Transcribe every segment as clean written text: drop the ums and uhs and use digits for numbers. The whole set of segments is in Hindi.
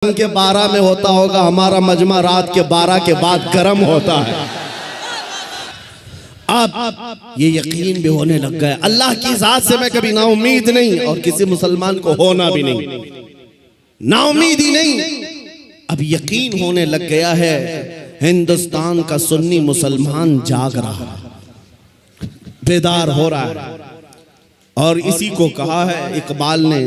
दिन के 12 में होता होगा, हमारा मजमा रात के 12 के बाद गर्म होता है। अब ये यकीन भी होने लग गया, अल्लाह की जात से मैं कभी नाउमीद नहीं और किसी मुसलमान को होना भी नहीं, नाउमीद ही नहीं। अब यकीन होने लग गया है, हिंदुस्तान का सुन्नी मुसलमान जाग रहा है, बेदार हो रहा है। और इसी को कहा है इकबाल ने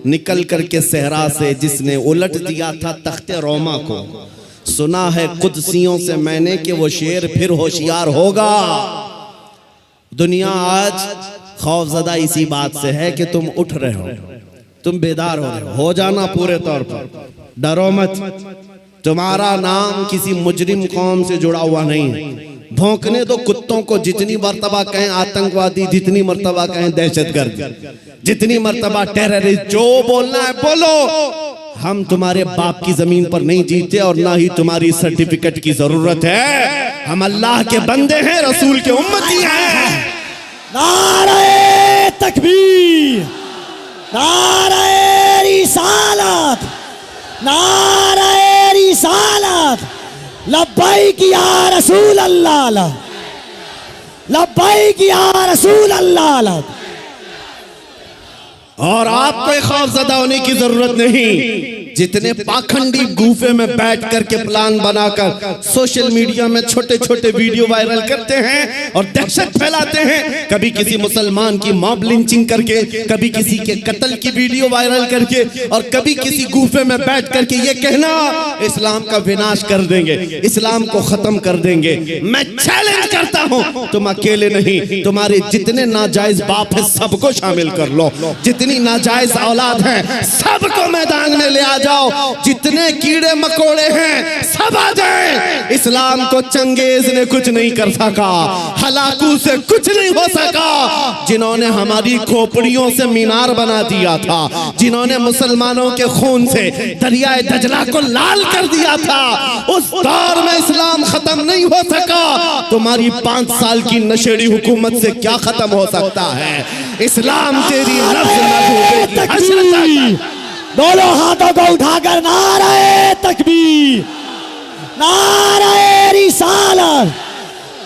निकल करके सहरा से, जिसने उलट दिया था तख्ते रोमा को। सुना है कुदसियों से मैंने कि वो शेर फिर होशियार होगा। दुनिया आज खौफजदा इसी बात से है कि तुम उठ रहे हो, तुम बेदार हो रहे हो जाना पूरे तौर पर, डरो मत। तुम्हारा नाम किसी मुजरिम कौम से जुड़ा हुआ नहीं है। भौंकने दो कुत्तों को, जितनी मर्तबा कहें आतंकवादी, जितनी मर्तबा कहें दहशतगर्द, जितनी मर्तबा टेररिस्ट, जो बोलना है बोलो। हम तुम्हारे बाप की जमीन पर नहीं जीते और ना ही तुम्हारी सर्टिफिकेट की जरूरत है। हम अल्लाह के बंदे हैं, रसूल के उम्मती हैं। नारे तकबीर, नारे रिसालत, नारे रिसालत, लब्बैक या रसूल अल्लाह, लब्बैक या रसूल अल्लाह। और आपको खौफजदा होने की जरूरत नहीं। जितने पाखंडी गुफे में बैठ करके प्लान बनाकर सोशल मीडिया में छोटे छोटे वीडियो वायरल करते हैं और दहशत फैलाते हैं, कभी किसी मुसलमान की मॉब लिंचिंग करके, कभी किसी के कत्ल की वीडियो वायरल करके, और कभी किसी गुफे में बैठ करके ये कहना इस्लाम का विनाश कर देंगे, इस्लाम को खत्म कर देंगे। मैं चैलेंज करता हूं, तुम अकेले नहीं, तुम्हारे जितने नाजायज बाप है सबको शामिल कर लो, जितनी नाजायज औलाद है सबको मैदान में ले आ जाओ, जितने कीड़े मकोड़े हैं सब आ जाएं। इस्लाम को चंगेज ने कुछ नहीं कर सका, हलाकू से कुछ नहीं हो सका। जिन्होंने हमारी खोपड़ियों से मीनार बना दिया था, जिन्होंने मुसलमानों के खून से दरियाए दजला को लाल कर दिया था, उस दौर में इस्लाम खत्म नहीं हो सका। तुम्हारी 5 साल की नशेड़ी हुकूमत से क्या खत्म हो सकता है? इस्लाम तेरी दोनों हाथों को उठाकर नारे तकबीर, नारे रिसालत,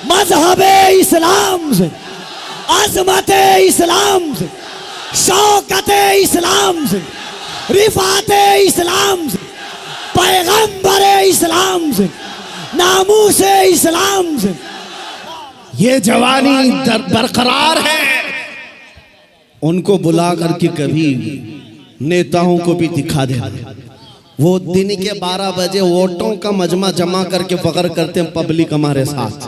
मजहबे इस्लाम से, अजमते इस्लाम से, शौकते इस्लाम से, रिफाते इस्लाम से, पैगंबरे इस्लाम से, नामूसे इस्लाम से। ये जवानी बरकरार है। उनको बुला करके कभी नेताओं को भी दिखा देना, वो दिन के 12 बजे वोटों का मजमा जमा करके फख्र करते हैं पब्लिक हमारे साथ,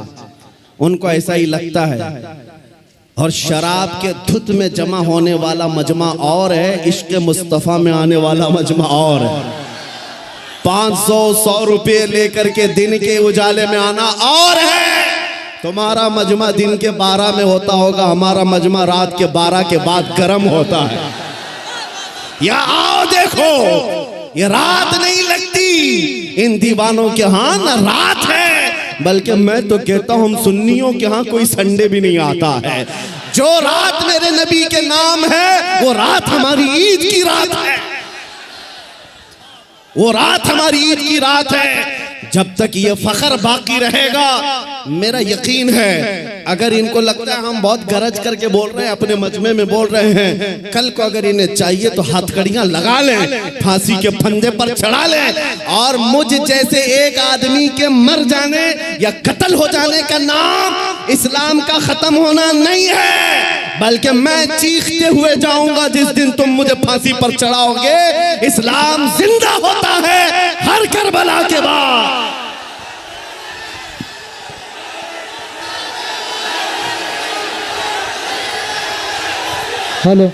उनको ऐसा ही लगता है। और शराब के धुत में जमा होने वाला मजमा और है, इश्क मुस्तफा में आने वाला मजमा और है। 500-100 रुपये लेकर के दिन के उजाले में आना और है। तुम्हारा मजमा दिन के 12 में होता होगा, हमारा मजमा रात के 12 के बाद गर्म होता है। या आओ देखो, ये रात नहीं लगती इन दीवानों के यहाँ, ना रात है, बल्कि मैं तो कहता हूँ हम सुन्नियों के यहाँ कोई संडे भी नहीं आता है। जो रात मेरे नबी के नाम है वो रात हमारी ईद की रात है, वो रात हमारी ईद की रात है। जब तक ये फख्र बाकी रहेगा, मेरा यकीन है, अगर इनको लगता है हम बहुत गरज करके बोल रहे हैं, अपने मजमे में बोल रहे हैं, कल को अगर इन्हें चाहिए तो हथकड़ियां लगा लें, फांसी के फंदे पर चढ़ा लें, और मुझ जैसे एक आदमी के मर जाने या कत्ल हो जाने का नाम इस्लाम का खत्म होना नहीं है, बल्कि मैं चीखते हुए जाऊंगा जिस दिन तुम मुझे फांसी पर चढ़ाओगे। इस्लाम जिंदा होता है हर करबला के बाद। हेलो,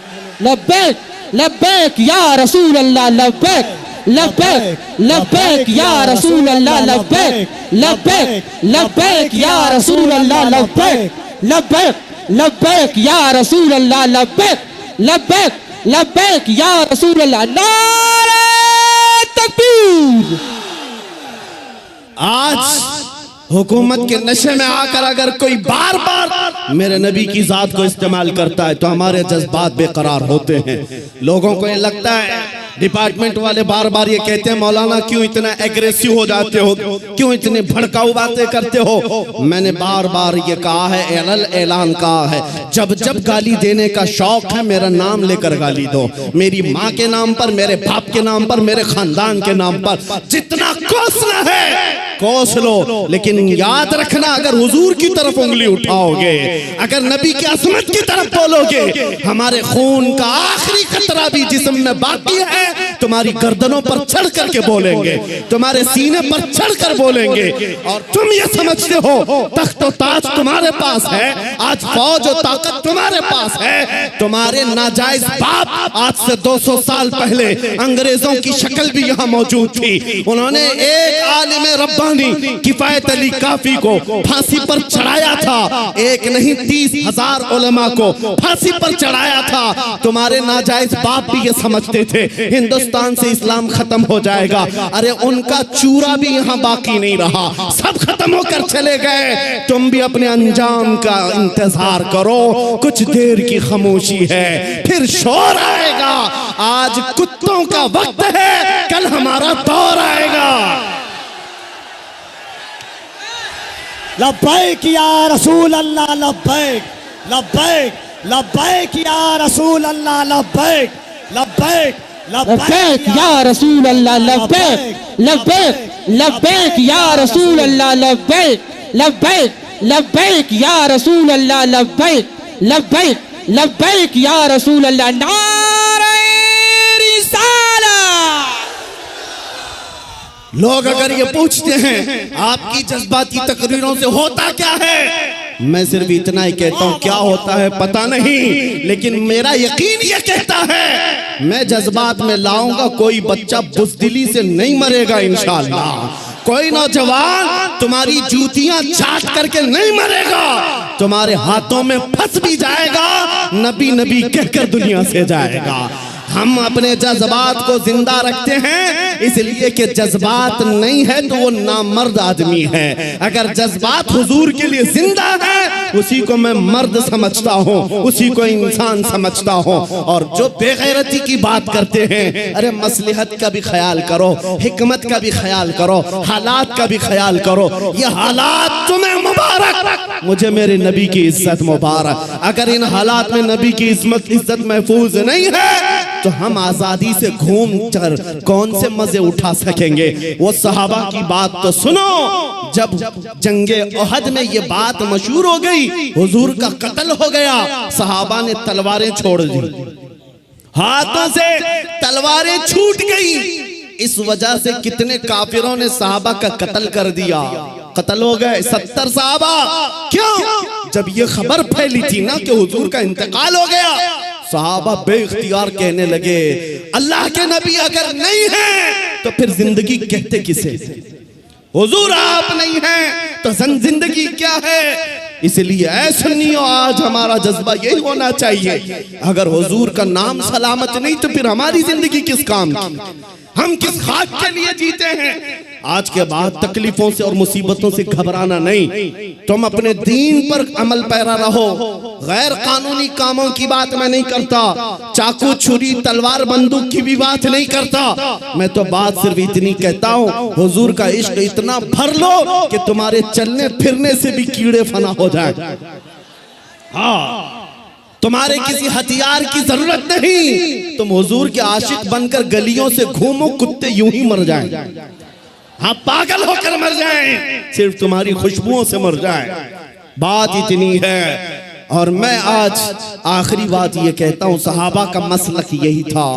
लब्बैक लब्बैक या रसूल अल्लाह, लब्बैक लब्बैक लब्बैक या रसूल अल्लाह, लब्बैक लब्बैक लब्बैक या रसूल अल्लाह, लब्बैक लब्बैक लब्बैक या रसूल अल्लाह, लब्बैक लब्बैक लब्बैक या रसूल अल्लाह। नारे तकबीर। आज हुकूमत के नशे में आकर अगर कोई बार बार मेरे नबी की जात को इस्तेमाल करता है तो हमारे जज्बात बेकरार होते हैं। लोगों को ये लगता है डिपार्टमेंट वाले बार बार ये कहते हैं मौलाना क्यों इतना एग्रेसिव हो जाते हो, क्यों इतने भड़काऊ बातें करते हो। मैंने बार बार ये कहा है, ऐलान कहा है, जब जब गाली देने का शौक है मेरा नाम लेकर गाली दो, मेरी माँ के नाम पर, मेरे बाप के नाम पर, मेरे खानदान के नाम पर, जितना कोसना है कोस लो। लेकिन याद रखना, अगर हुजूर की तरफ उंगली उठाओगे, अगर नबी की असमत की तरफ बोलोगे, हमारे खून का आखिरी कतरा भी जिस्म में बाकी है, तुम्हारी गर्दनों पर चढ़ करके बोलेंगे, तुम्हारे सीने पर चढ़ कर बोलेंगे। और तुम ये समझते हो तख्त और ताज तुम्हारे पास है, आज फौज और ताकत तुम्हारे पास है। तुम्हारे नाजायज बाप आज से 200 साल पहले अंग्रेजों की शक्ल भी यहाँ मौजूद थी। उन्होंने एक आलिम रब्बानी किफायत अली काफी को फांसी पर चढ़ाया था, एक नहीं 30,000 उलमा को फांसी पर चढ़ाया था। तुम्हारे नाजायज बाप भी ये समझते थे हिंदुस्तान से इस्लाम खत्म हो जाएगा। अरे उनका चूरा भी यहाँ बाकी नहीं रहा, सब खत्म होकर चले गए। तुम भी अपने अंजाम का इंतजार करो, कुछ देर की खामोशी है, फिर शोर आएगा। आज कुत्तों का वक्त है, कल हमारा दौर आएगा। लब्बैक या रसूल अल्लाह, लब्बैक लब्बैक लब्बैक या रसूल अल्लाह, लब्बैक लब्बैक लब्बैक या रसूल अल्लाह, लब्बैक लब्बैक लब्बैक या रसूल अल्लाह, लब्बैक लब्बैक लब्बैक या रसूल अल्लाह, लब्बैक लब्बैक लब्बैक या रसूल अल्लाह। नारे रिसालत। लोग अगर ये पूछते हैं आपकी जज्बाती तकरीरों से होता क्या है, मैं सिर्फ इतना ही कहता हूं, क्या होता है पता नहीं, लेकिन मेरा यकीन ये कहता है मैं जज्बात में लाऊंगा, कोई बच्चा बुज़दिली से नहीं मरेगा इंशाअल्लाह, कोई नौजवान तुम्हारी जूतियां चाट करके नहीं मरेगा, तुम्हारे हाथों में फंस भी जाएगा, नबी नबी कहकर दुनिया से जाएगा। हम अपने जज्बात को जिंदा रखते हैं इसलिए कि जज्बात नहीं है तो वो नामर्द आदमी है। अगर जज्बात हुजूर के लिए जिंदा है उसी को मैं मर्द समझता हूँ, उसी को इंसान समझता हूँ। और जो बेगैरती की बात करते हैं, अरे मसलहत का भी ख्याल करो, हिकमत का भी ख्याल करो, हालात का भी ख्याल करो। ये हालात तुम्हें मुबारक, मुझे मेरे नबी की इज्जत मुबारक। अगर इन हालात में नबी की इज्जत महफूज नहीं है तो हम आजादी से घूम कर कौन से मजे उठा सकेंगे। वो सहाबा की बात तो सुनो, जब जंगे ओहद में ये बात मशहूर हो गई, हुजूर का कत्ल हो गया, सहाबा ने तलवारें छोड़ दी, हाथों से तलवारें छूट गई। इस वजह से कितने काफिरों ने सहाबा का कत्ल कर दिया, कत्ल हो गए 70 सहाबा। क्यों? जब ये खबर फैली थी ना कि हुजूर का इंतकाल हो गया, सहाबा बेइख्तियार कहने लगे अल्लाह के नबी अगर नहीं है तो फिर जिंदगी कहते किसे, हुजूर आप नहीं हैं तो जिंदगी क्या है। इसलिए ऐ सुन्नियों, आज हमारा जज्बा यही होना चाहिए, अगर हुजूर का नाम सलामत नहीं तो फिर हमारी जिंदगी किस काम की, हम किस खाक के लिए जीते हैं। आज के बाद तकलीफों से और मुसीबतों से घबराना नहीं, तुम अपने दीन पर अमल पैरा रहो। गैर कानूनी कामों की बात मैं नहीं करता, चाकू छुरी तलवार बंदूक की भी बात नहीं करता। मैं तो बात सिर्फ इतनी कहता हूँ, हुजूर का इश्क इतना भर लो कि तुम्हारे चलने फिरने से भी कीड़े फना हो जाए। हाँ, तुम्हारे किसी हथियार की जरूरत नहीं, तुम हुजूर के आशिक बनकर गलियों से घूमो, कुत्ते यूं ही मर जाएं, हाँ पागल होकर मर जाएं, सिर्फ तुम्हारी खुशबुओं से मर जाएं। बात इतनी है। और मैं आज आखिरी बात ये कहता हूँ, सहाबा का मसलक यही था,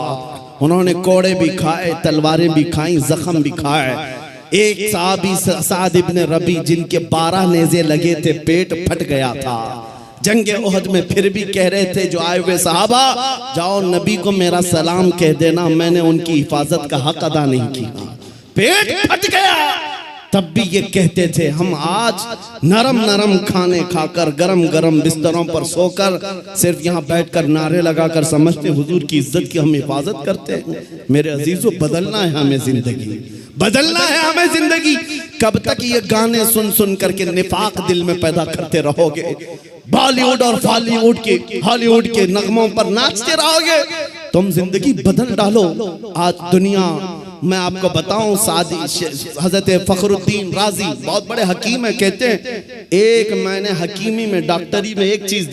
उन्होंने कोड़े भी खाए, तलवारें भी खाई, जख्म भी खाए। एक सहाबी साद इब्न रबी जिनके 12 नेज़े लगे थे, पेट फट गया था जंगे ओहद में, फिर भी कह रहे थे जो आए हुए सहाबा, जाओ नबी को मेरा सलाम कह देना, मैंने उनकी हिफाजत का हक अदा नहीं किया, पेट फट गया। तब भी ये कहते थे हम आज नरम नरम खाने खाकर, गरम गरम बिस्तरों पर सोकर, सिर्फ यहाँ बैठकर नारे लगाकर समझते हुजूर की इज्जत की हम हिफाजत करते हैं। मेरे अजीजों, बदलना है हमें जिंदगी, बदलना है हमें जिंदगी। कब तक ये गाने सुन सुन करके निफाक दिल में पैदा करते रहोगे, बॉलीवुड और हॉलीवुड के नगमों पर नाचते रहोगे? तुम जिंदगी बदल डालो। आज दुनिया, मैं आपको बताऊं, सादी हजरत फखरुद्दीन राजी बहुत बड़े हकीम है, कहते हैं एक मैंने हकीमी में, डॉक्टरी में एक चीज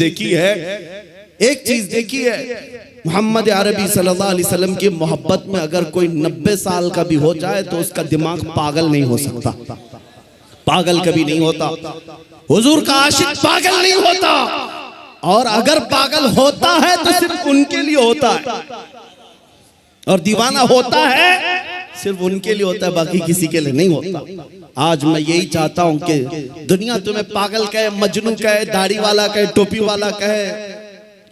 देखी है, मोहम्मद अरबी सल्लल्लाहु अलैहि वसल्लम की मोहब्बत में अगर कोई 90 साल का भी हो जाए तो उसका दिमाग पागल नहीं हो सकता, पागल कभी नहीं होता। हुजूर का आशिक पागल नहीं होता, और अगर पागल होता है तो सिर्फ उनके लिए होता है, और दीवाना होता है सिर्फ उनके लिए होता है, बाकी किसी के लिए नहीं होता। आज मैं यही चाहता हूं कि दुनिया तुम्हें पागल कहे, मजनू कहे, दाढ़ी वाला कहे, टोपी वाला कहे,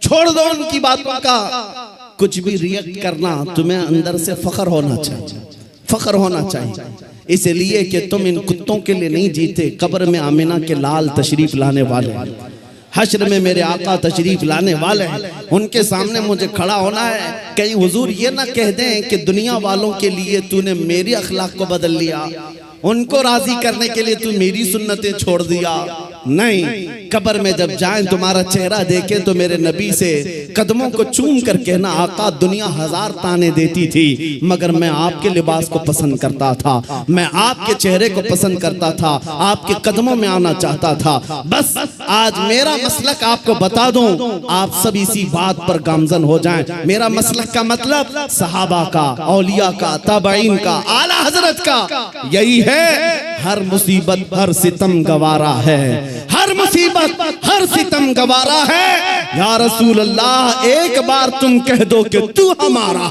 छोड़ दो उनकी बातों का। कुछ भी रिएक्ट करना, तुम्हें अंदर से फख्र होना चाहिए, फख्र होना चाहिए, इसलिए कि तुम इन कुत्तों के लिए नहीं जीते। कब्र में आमिना के लाल तशरीफ लाने वाले, हश्र में मेरे आका तशरीफ लाने वाले हैं, उनके सामने मुझे खड़ा होना है। कहीं हुजूर ये ना कह दें कि दुनिया वालों के लिए तूने मेरी अखलाक को बदल लिया, उनको राजी करने के लिए तू मेरी सुन्नतें छोड़ दिया। नहीं, कब्र में जब जाएं तुम्हारा चेहरा देखे तो मेरे नबी से कदमों को चूम कर कहना, आका दुनिया 1000 ताने देती थी मगर मैं आपके लिबास को पसंद करता था, मैं आपके चेहरे को पसंद करता था, आपके कदमों में आना चाहता था। बस आज मेरा मसलक आपको बता दूं, आप सब इसी बात पर गामजन हो जाएं। मेरा मसलक का मतलब सहाबा का, औलिया का, ताबईन का, आला हजरत का यही है, हर मुसीबत हर सितम गवारा है, हर मुसीबत हर सितम गवारा है। या रसूल अल्लाह, एक बार तुम कह दो कि तू हमारा,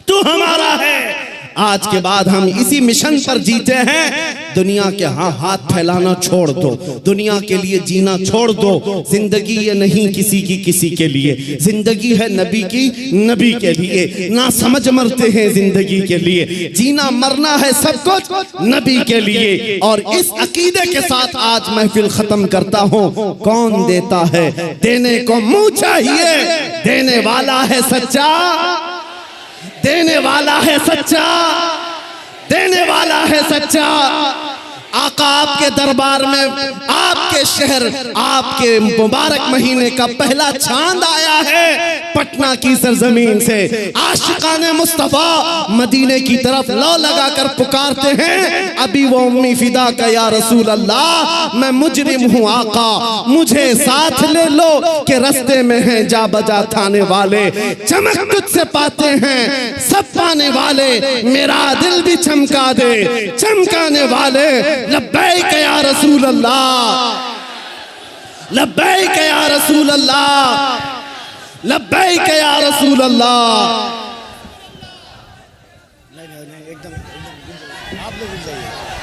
तू हमारा है। आज के बाद हम इसी मिशन पर जीते हैं। दुनिया के हाथ फैलाना छोड़ दो, दुनिया के लिए जीना छोड़ दो। जिंदगी ये नहीं किसी की किसी के लिए, जिंदगी है नबी की नबी के लिए। ना समझ मरते हैं जिंदगी के लिए, जीना मरना है सब कुछ नबी के लिए। और इस अकीदे के साथ आज महफिल खत्म करता हूँ। कौन देता है, देने को मुंह चाहिए, देने वाला है सच्चा, देने वाला है सच्चा, देने वाला है सच्चा। आका आपके दरबार में, आपके शहर, आपके मुबारक महीने का पहला चांद आया है पटना की सरजमीन से। आशिकाने मुस्तफा मदीने की तरफ लौ लगाकर पुकारते हैं, अभी वो उम्मी फिदा का या रसूल अल्लाह, मैं मुजरिम हूँ आका, मुझे साथ ले लो कि रस्ते में हैं जा बजा थाने वाले। चमक तुझसे पाते हैं सब पाने वाले, मेरा दिल भी चमका दे चमकाने वाले। लब्बैक या रसूल अल्लाह, लब्बैक या रसूल अल्लाह, लब्बैक या रसूल अल्लाह। नहीं, एकदम आप लोग जाइए।